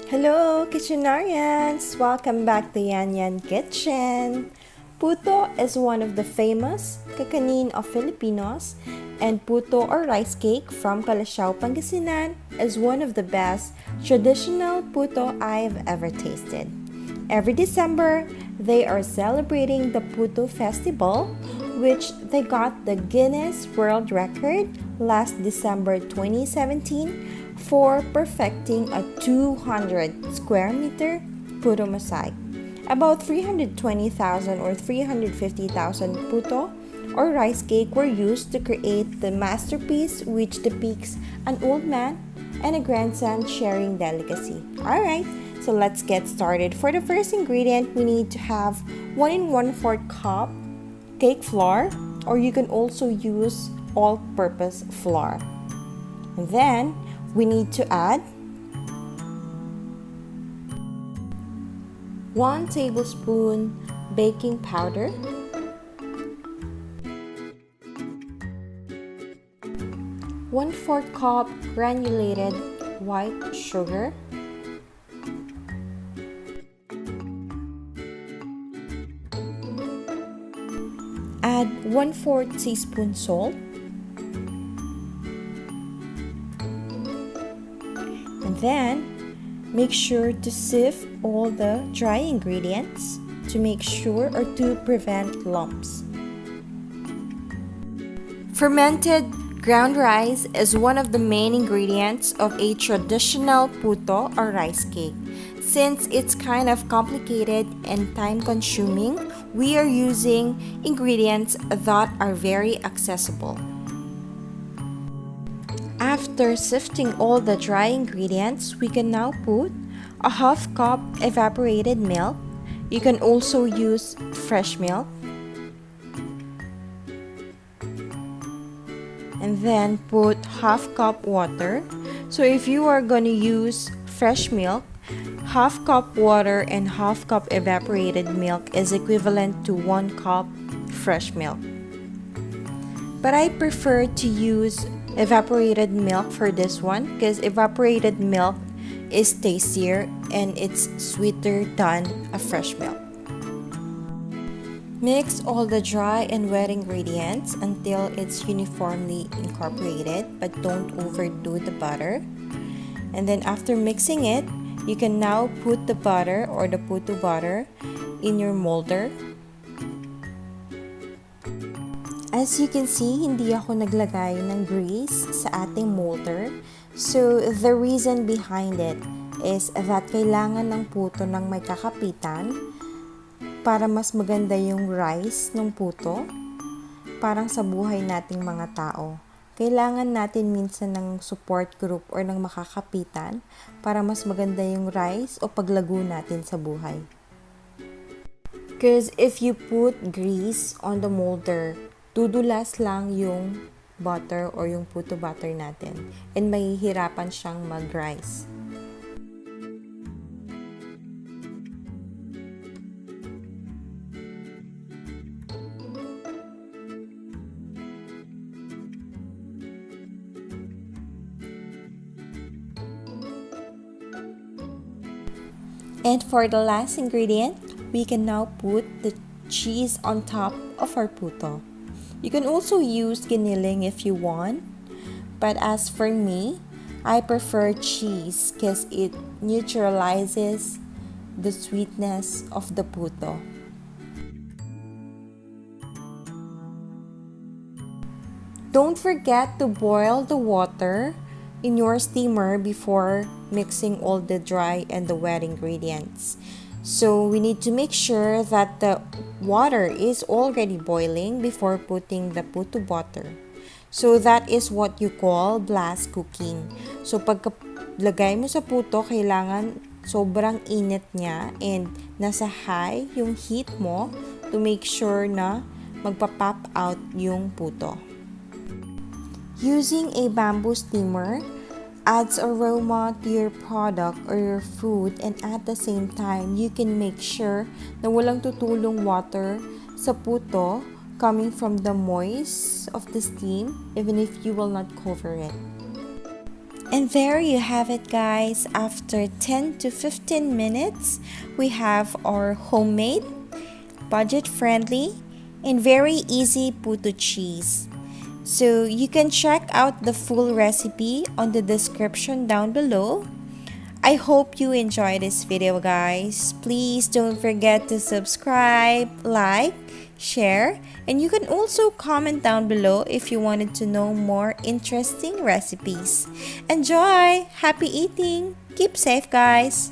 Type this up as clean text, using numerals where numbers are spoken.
Hello, Kitchenarians! Welcome back to YanYan Kitchen! Puto is one of the famous kakanin of Filipinos, and puto or rice cake from Calasiao, Pangasinan is one of the best traditional puto I've ever tasted. Every December, they are celebrating the Puto Festival, which they got the Guinness World Record last December 2017 for perfecting a 200 square meter puto mosaic. About 320,000 or 350,000 puto or rice cake were used to create the masterpiece, which depicts an old man and a grandson sharing delicacy. Alright, so let's get started. For the first ingredient, we need to have 1 1/4 cup cake flour, or you can also use all-purpose flour. And then we need to add 1 tablespoon baking powder, 1/4 cup granulated white sugar, add 1/4 teaspoon salt, and then make sure to sift all the dry ingredients to make sure or to prevent lumps. Fermented ground rice is one of the main ingredients of a traditional puto or rice cake. Since it's kind of complicated and time-consuming, we are using ingredients that are very accessible. After sifting all the dry ingredients, we can now put a 1/2 cup evaporated milk. You can also use fresh milk. And then put 1/2 cup water. So if you are going to use fresh milk, 1/2 cup water and 1/2 cup evaporated milk is equivalent to 1 cup fresh milk. But I prefer to use evaporated milk for this one because evaporated milk is tastier and it's sweeter than a fresh milk. Mix all the dry and wet ingredients until it's uniformly incorporated, but don't overdo the butter. And then after mixing it, you can now put the butter or the puto butter in your molder. As you can see, hindi ako naglagay ng grease sa ating molder. So, the reason behind it is that kailangan ng puto ng may kakapitan para mas maganda yung rice ng puto. Parang sa buhay nating mga tao. Kailangan natin minsan ng support group or ng makakapitan para mas maganda yung rice o paglago natin sa buhay. Because if you put grease on the molder, dudulas lang yung butter or yung puto butter natin and mahihirapan siyang mag-rise. And for the last ingredient, we can now put the cheese on top of our puto. You can also use giniling if you want, but as for me, I prefer cheese because it neutralizes the sweetness of the puto. Don't forget to boil the water in your steamer before mixing all the dry and the wet ingredients. So we need to make sure that the water is already boiling before putting the puto butter. So that is what you call blast cooking. So pagkalagay mo sa puto, kailangan sobrang init niya and nasa high yung heat mo to make sure na magpa-pop out yung puto. Using a bamboo steamer adds aroma to your product or your food, and at the same time, you can make sure na walang tutulong water sa puto coming from the moist of the steam even if you will not cover it. And there you have it, guys. After 10 to 15 minutes, we have our homemade, budget-friendly, and very easy puto cheese. So you can check out the full recipe on the description down below. I hope you enjoyed this video, guys. Please don't forget to subscribe, like, share, and you can also comment down below if you wanted to know more interesting recipes. Enjoy! Happy eating! Keep safe, guys!